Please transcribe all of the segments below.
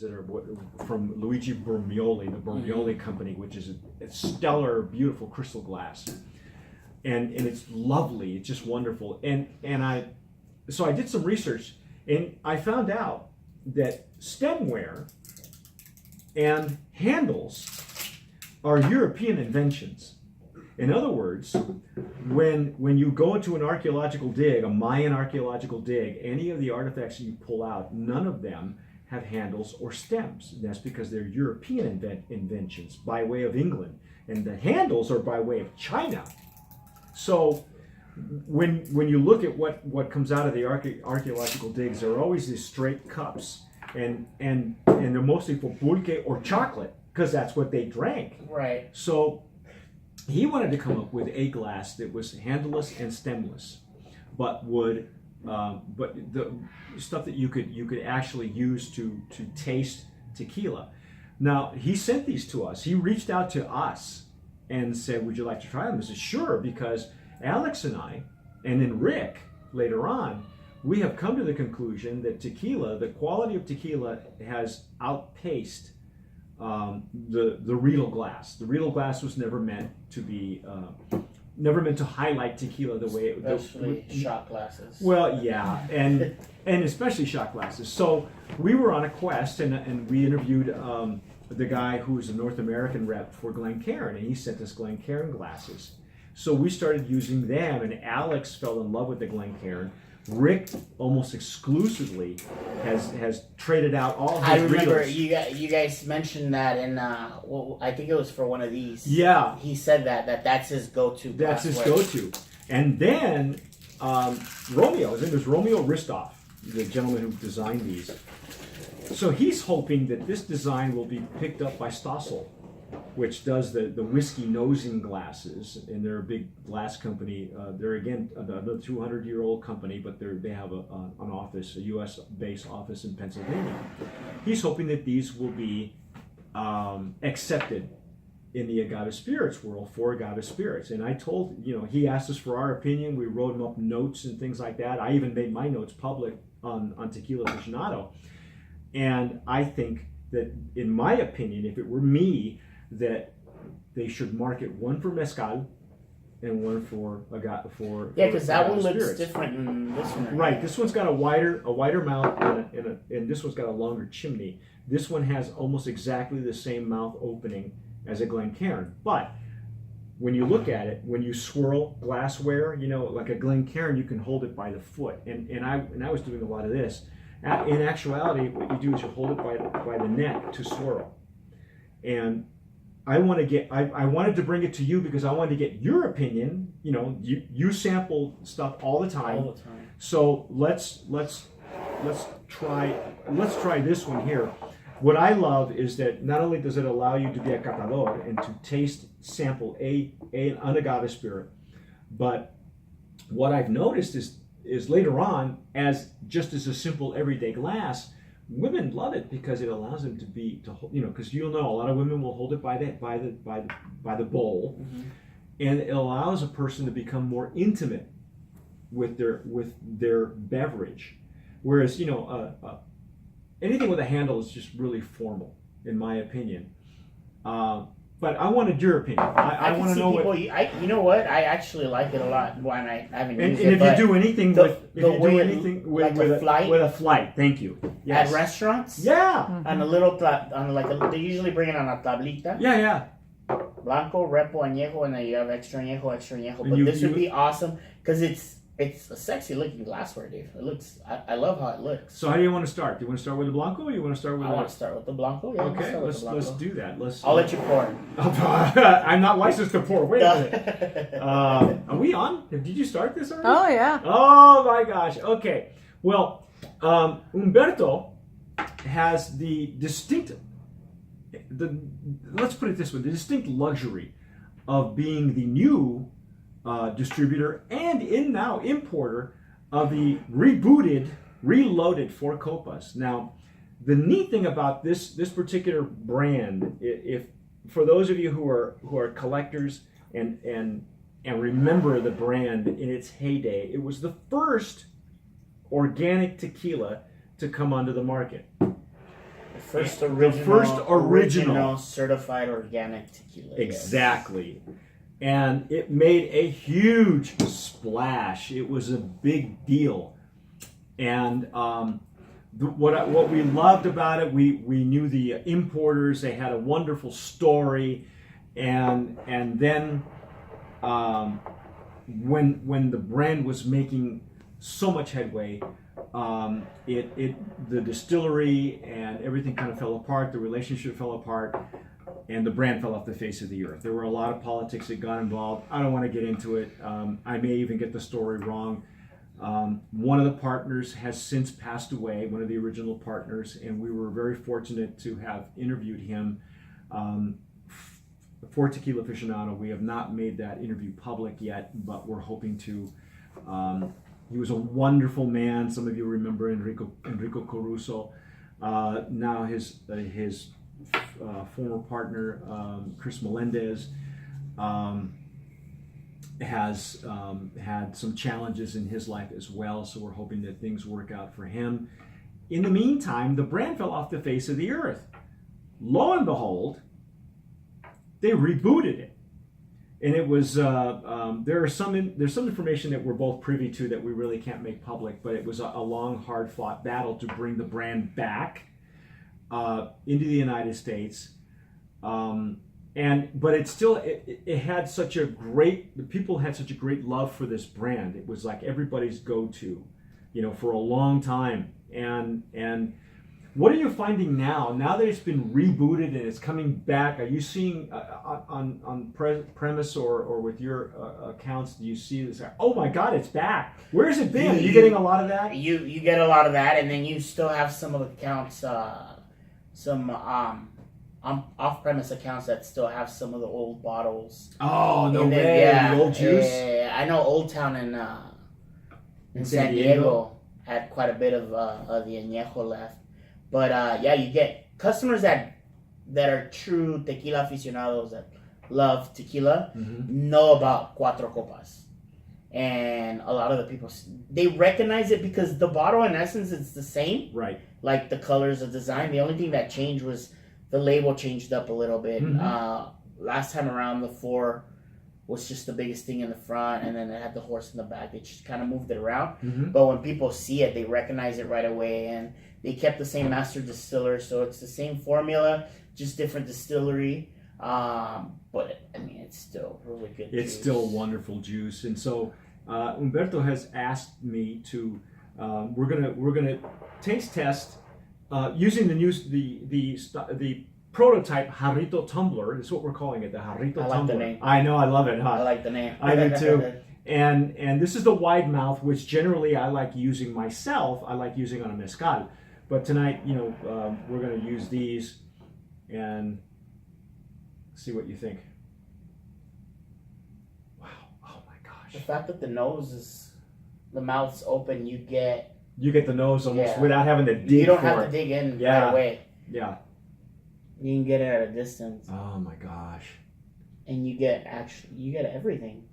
that are from Luigi Bormioli, the Bormioli company, which is a stellar, beautiful crystal glass, and it's lovely. It's just wonderful. So I did some research, and I found out that stemware and handles are European inventions. In other words, when you go into an archaeological dig, a Mayan archaeological dig, any of the artifacts you pull out, none of them have handles or stems. That's because they're European inventions by way of England, and the handles are by way of China. So when you look at what comes out of the archaeological digs, there are always these straight cups, and they're mostly for pulque or chocolate, because that's what they drank. Right. So he wanted to come up with a glass that was handleless and stemless, but the stuff that you could actually use to taste tequila. Now he sent these to us. He reached out to us and said, "Would you like to try them?" I said, "Sure," because Alex and I, and then Rick later on, we have come to the conclusion that tequila, the quality of tequila, has outpaced the Riedel glass. The Riedel glass was never meant to highlight tequila the way it especially shot glasses. Well, yeah, and especially shot glasses. So we were on a quest, and we interviewed the guy who was a North American rep for Glencairn, and he sent us Glencairn glasses. So we started using them, and Alex fell in love with the Glencairn. Rick almost exclusively has traded out all his I remember Riedels. you guys mentioned that in I think it was for one of these. Yeah, He said that's his go-to. that's his glassware. go-to. And then Romeo, there's Romeo Ristov, the gentleman who designed these. So he's hoping that this design will be picked up by Stossel, which does the whiskey nosing glasses, and they're a big glass company. They're again another 200-year-old company, but they have an office, a U.S.-based office in Pennsylvania. He's hoping that these will be accepted in the agave spirits world for agave spirits. And I told, he asked us for our opinion. We wrote him up notes and things like that. I even made my notes public on Tequila Aficionado. And I think that, in my opinion, if it were me, that they should market one for mezcal and one for agave. Because that one looks spirits. different than this one. Right. This one's got a wider mouth and this one's got a longer chimney. This one has almost exactly the same mouth opening as a Glencairn. But when you look at it, when you swirl glassware, like a Glencairn, you can hold it by the foot. And I was doing a lot of this. In actuality, what you do is you hold it by the neck to swirl. And I wanted to bring it to you because I wanted to get your opinion. You sample stuff all the time. All the time. So let's try this one here. What I love is that not only does it allow you to be a catador and to sample an agave spirit, but what I've noticed is later on, as just as a simple everyday glass, women love it because it allows them to because a lot of women will hold it by the bowl, mm-hmm. and it allows a person to become more intimate with their beverage, whereas anything with a handle is just really formal, in my opinion. But I wanted your opinion. I want to know people, you know what? I actually like it a lot. When I haven't used it. And if you do anything with a flight, thank you. Yes. At restaurants, yeah, mm-hmm. on a little they usually bring it on a tablita. Yeah. Blanco, Repo, Añejo, and then you have extra Añejo. But this would be awesome because it's a sexy looking glassware, dude. It looks. I love how it looks. So how do you want to start? Do you want to start with the Blanco, or you want to start with? I want to start with the Blanco. Yeah, okay, let's do that. I'll let you pour. I'm not licensed to pour. Wait a minute. Are we on? Did you start this already? Oh yeah. Oh my gosh. Okay. Well, Umberto has the distinct. Let's put it this way: the distinct luxury of being the new distributor and now importer of the reloaded Four Copas. Now, the neat thing about this particular brand, if for those of you who are collectors and remember the brand in its heyday, it was the first organic tequila to come onto the market. first original certified organic tequila. Exactly. Yes. And it made a huge splash. It was a big deal. And what we loved about it, we knew the importers. They had a wonderful story. And then when the brand was making so much headway, the distillery and everything kind of fell apart. The relationship fell apart, and the brand fell off the face of the earth. There were a lot of politics that got involved. I don't want to get into it. I may even get the story wrong. One of the partners has since passed away, one of the original partners, and we were very fortunate to have interviewed him for Tequila Aficionado. We have not made that interview public yet, but we're hoping to. He was a wonderful man. Some of you remember Enrico Caruso. Now his former partner, Chris Melendez, has had some challenges in his life as well. So we're hoping that things work out for him. In the meantime, the brand fell off the face of the earth. Lo and behold, they rebooted it. And it was there's some information that we're both privy to that we really can't make public, but it was a long, hard-fought battle to bring the brand back into the United States. But it had such a great, the people had such a great love for this brand. It was like everybody's go-to, for a long time. And what are you finding now? Now that it's been rebooted and it's coming back, are you seeing on premise or with your accounts? Do you see this? Oh my God, it's back! Where's it been? Are you getting a lot of that? You get a lot of that, and then you still have some of the accounts, some off-premise accounts that still have some of the old bottles. Oh no way! Yeah, the old juice. I know Old Town in San Diego had quite a bit of the añejo left. But you get customers that are true tequila aficionados that love tequila, know about Cuatro Copas. And a lot of the people, they recognize it because the bottle, in essence, it's the same. Right. Like the colors, the design. The only thing that changed was the label changed up a little bit. Last time around, the 4 was just the biggest thing in the front, and then it had the horse in the back. They just kind of moved it around. But when people see it, they recognize it right away. And they kept the same master distiller, so it's the same formula, just different distillery. But I mean, it's still really good. It's still wonderful juice. And so Humberto has asked me to. We're gonna taste test using the prototype Jarrito tumbler. Is what we're calling it, the Jarrito tumbler. I like the name. I know, I love it. Huh? I like the name. I do too. And this is the wide mouth, which generally I like using myself. I like using on a mezcal. But tonight, we're going to use these and see what you think. Wow. Oh my gosh. The fact that the mouth's open, you get the nose almost without having to dig. You don't have to dig in right away. Yeah. You can get it at a distance. Oh my gosh. And you get everything.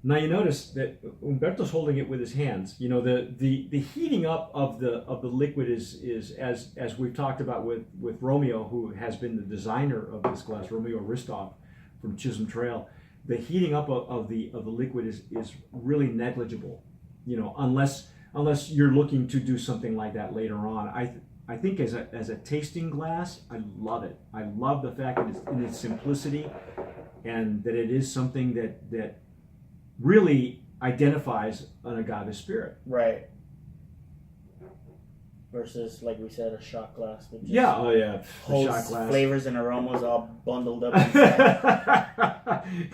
Now you notice that Humberto's holding it with his hands. The heating up of the liquid is as we've talked about with Romeo, who has been the designer of this glass, Romeo Ristov from Chisholm Trail. The heating up of the liquid is really negligible. Unless you're looking to do something like that later on. I think as a tasting glass, I love it. I love the fact that it's in its simplicity, and that it is something that really identifies an agave spirit. Right. Versus, like we said, a shot glass. Which holds shot glass. Flavors and aromas all bundled up.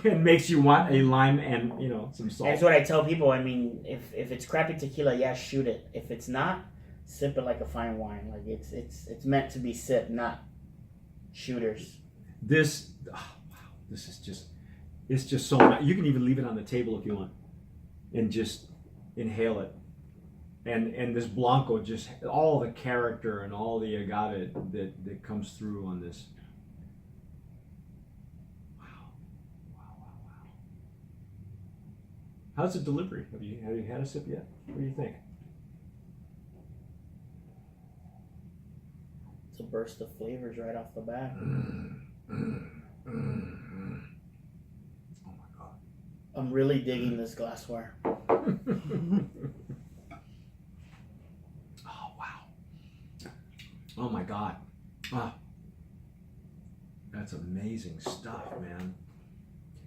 It makes you want a lime and some salt. That's what I tell people. I mean, if it's crappy tequila, shoot it. If it's not, sip it like a fine wine. Like it's meant to be sipped, not shooters. This is just. It's just so nice. You can even leave it on the table if you want and just inhale it. And this Blanco, just all the character and all the agave that comes through on this. Wow. How's the delivery? Have you had a sip yet? What do you think? It's a burst of flavors right off the bat. Oh my god! I'm really digging this glassware. Oh wow! Oh my god! Ah, that's amazing stuff, man.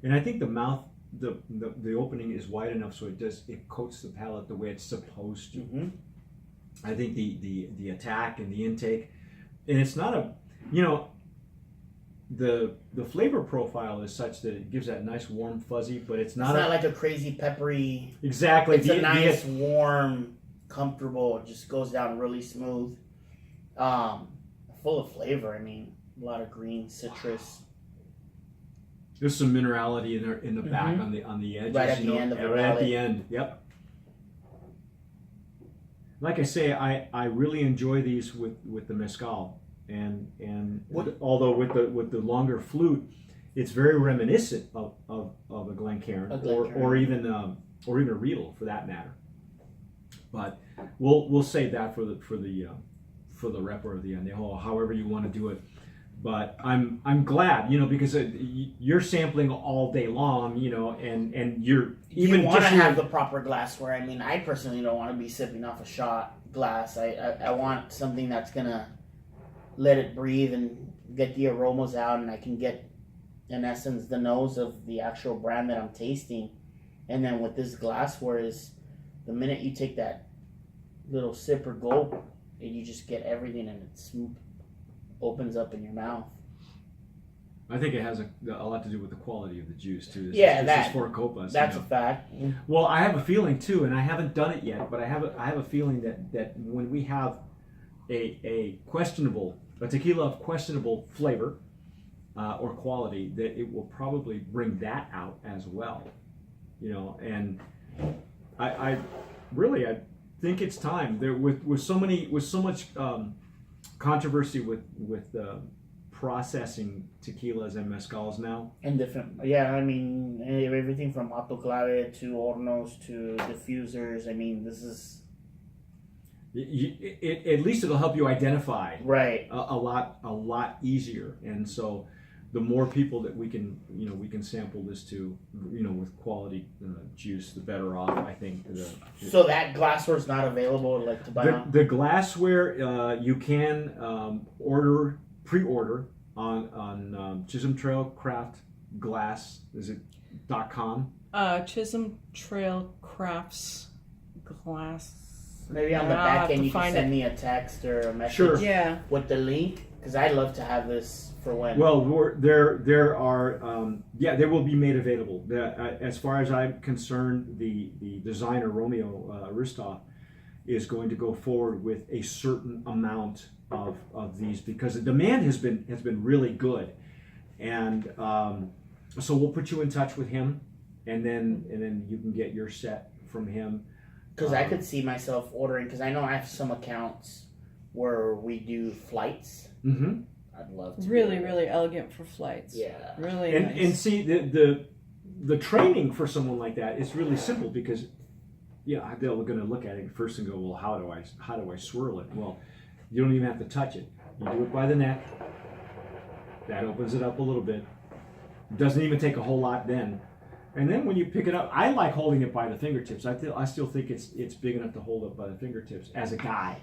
And I think the mouth, the opening is wide enough so it coats the palate the way it's supposed to. Mm-hmm. I think the attack and the intake, and it's not a, the flavor profile is such that it gives that nice warm fuzzy, but it's not like a crazy peppery. Exactly. It's a nice warm, comfortable. It just goes down really smooth. Full of flavor. I mean, a lot of green citrus. There's some minerality in the back on the edges. Right at the end of the right at palate. the end. Yep. Like I say, I really enjoy these with the mezcal, and although with the longer flute, it's very reminiscent of a Glencairn, or even a Riedel for that matter. But we'll save that for the rep or the añejo, however you want to do it. But I'm glad, because you're sampling all day long, and you're even you want to have the proper glassware. I mean, I personally don't want to be sipping off a shot glass. I want something that's gonna let it breathe and get the aromas out, and I can get, in essence, the nose of the actual brand that I'm tasting. And then with this glassware, is the minute you take that little sip or gulp, you just get everything, and it's opens up in your mouth. I think it has a lot to do with the quality of the juice too. This is for Copas. That's a fact. Well, I have a feeling too, and I haven't done it yet, but I have a feeling that when we have a tequila of questionable flavor or quality, that it will probably bring that out as well. And I really think it's time. There with so much controversy with processing tequilas and mezcals now. And different, I mean, everything from autoclave to hornos to diffusers. I mean, this is... At least it'll help you identify right a lot easier. And so the more people that we can sample this to, with quality juice, the better off, I think. So that glassware is not available to buy now? The glassware you can pre-order on Chisholm Trail Craft Glass. Is it .com? Chisholm Trail Crafts Glass. Maybe on the back end you can send me a text or a message with the link, because I'd love to have this for when. Well, there are they will be made available. As far as I'm concerned, the designer Romeo Ristov is going to go forward with a certain amount of these, because the demand has been really good, and so we'll put you in touch with him, and then you can get your set from him. Because I could see myself ordering, because I know I have some accounts where we do flights. Mm-hmm. I'd love to. Really elegant for flights. Yeah. Really nice. And see, the training for someone like that is really simple, because they're going to look at it first and go, well, how do I swirl it? Well, you don't even have to touch it. You do it by the neck. That opens it up a little bit. It doesn't even take a whole lot then. And then when you pick it up, I like holding it by the fingertips. I still think it's big enough to hold it by the fingertips as a guy,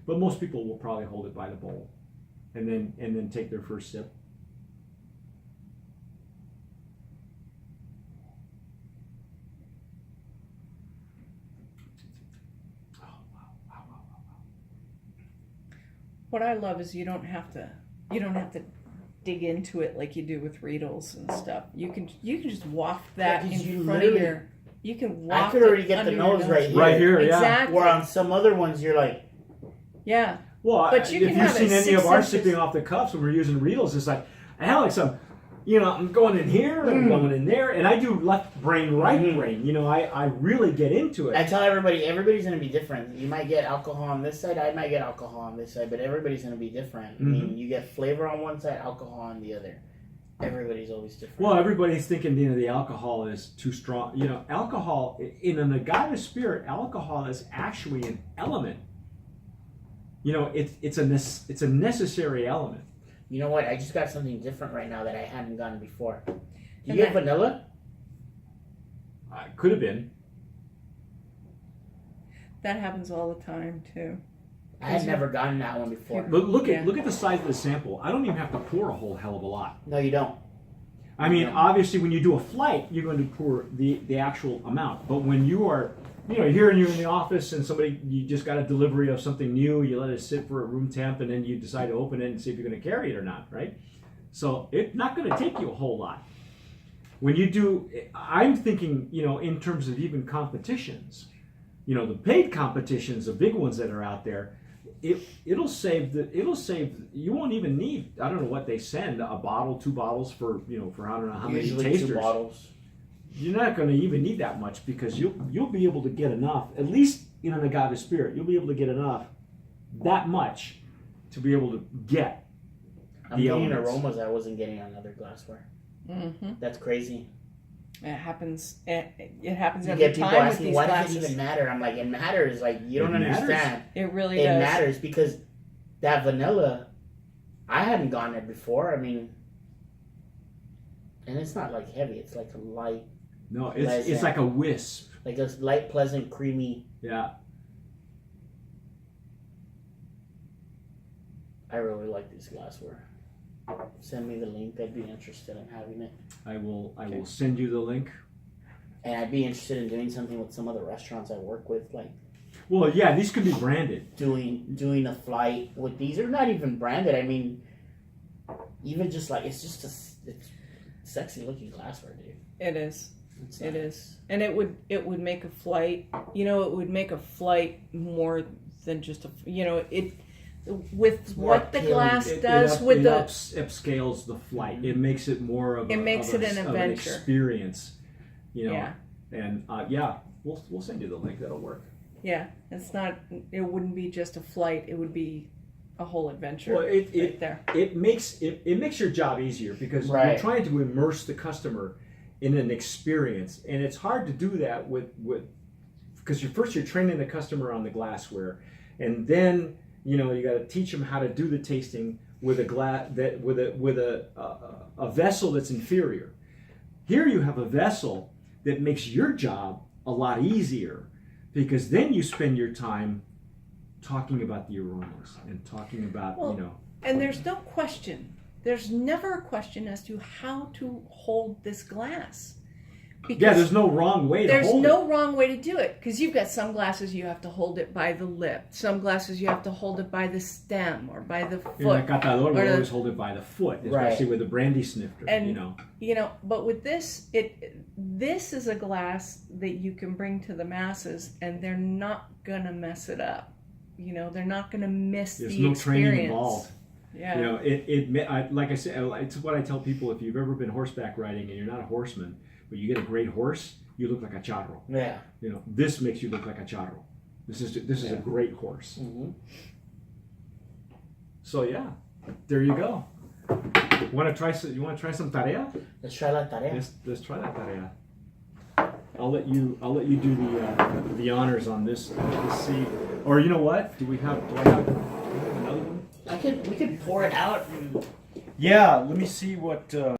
But most people will probably hold it by the bowl, and then take their first sip. Oh wow. What I love is you don't have to dig into it like you do with Riedels and stuff. You can just waft that in front of your. You can waft. I could already get the nose right here. Right here, exactly. Where on some other ones you're like. Yeah. Well, but if you've seen any of our sipping off the cups when we're using Riedels, it's like I have like some. I'm going in here, and I'm going in there, and I do left brain, right brain. I really get into it. I tell everybody's going to be different. You might get alcohol on this side, I might get alcohol on this side, but everybody's going to be different. I mean, you get flavor on one side, alcohol on the other. Everybody's always different. Well, everybody's thinking, the alcohol is too strong. Alcohol, in an agave spirit, alcohol is actually an element. You know, it's a necessary element. You know what? I just got something different right now that I hadn't gotten before. Do you And get that- vanilla? Could have been. That happens all the time too. I had never gotten that one before. But look Yeah. at the size of the sample. I don't even have to pour a whole hell of a lot. No, you don't. I mean, No. obviously, when you do a flight, you're going to pour the actual amount. But when you are, here and you're in the office and you just got a delivery of something new, you let it sit for a room temp, and then you decide to open it and see if you're going to carry it or not, right? So it's not going to take you a whole lot. When you do, I'm thinking, in terms of even competitions, the paid competitions, the big ones that are out there, it'll save you won't even need, I don't know what they send, a bottle, 2 bottles for I don't know how many Usually tasters. 2 bottles. You're not going to even need that much because you'll be able to get enough, at least in an agave spirit, you'll be able to get enough, that much, to be able to get I'm the getting elements. aromas I wasn't getting on other glassware. Mm-hmm. That's crazy. It happens. It happens You every get people time with asking, these why glasses. does it even matter? I'm like, it matters. Like, you don't It matters. understand. It really It does. matters because that vanilla, I hadn't gotten it before. I mean, and it's not like heavy. It's like a light, No, it's like a wisp. like a light, pleasant, creamy. Yeah. I really like this glassware. Send me the link. I'd be interested in having it. I will send you the link. And I'd be interested in doing something with some of the restaurants I work with, like Well, yeah, these could be branded. doing a flight with these. Or not even branded. I mean, even just like, it's sexy looking glassware, dude. It is. It's It nice. is. And it would make a flight. It would make a flight more than just a. It with more what the appealing. glass does with the. upscales the flight. It makes it more of It makes it an of adventure. experience. Yeah. And we'll send you the link. That'll work. Yeah, it's not. It wouldn't be just a flight. It would be a whole adventure. Well, right there. It makes your job easier because Right. you're trying to immerse the customer in an experience, and it's hard to do that with because you're training the customer on the glassware, and then you got to teach them how to do the tasting with a vessel that's inferior. Here you have a vessel that makes your job a lot easier because then you spend your time talking about the aromas and talking about And there's no question. There's never a question as to how to hold this glass. Because there's no wrong way to there's hold no wrong way to do it. Because you've got some glasses you have to hold it by the lip. Some glasses you have to hold it by the stem or by the it. foot. In a catador, we Or the- always hold it by the foot, especially with a brandy snifter. And but with this, this is a glass that you can bring to the masses, and they're not gonna mess it up. They're not gonna miss There's the no experience. training involved. Yeah. Like I said, it's what I tell people. If you've ever been horseback riding and you're not a horseman, but you get a great horse, you look like a charro. Yeah. This makes you look like a charro. This is a great horse. Mm-hmm. So there you go. You want to try some tarea? Let's try la tarea. Let's try that tarea. I'll let you do the honors on this. Let's see. Or you know what? Do I have another one? We could pour it out. Yeah. Let me see what.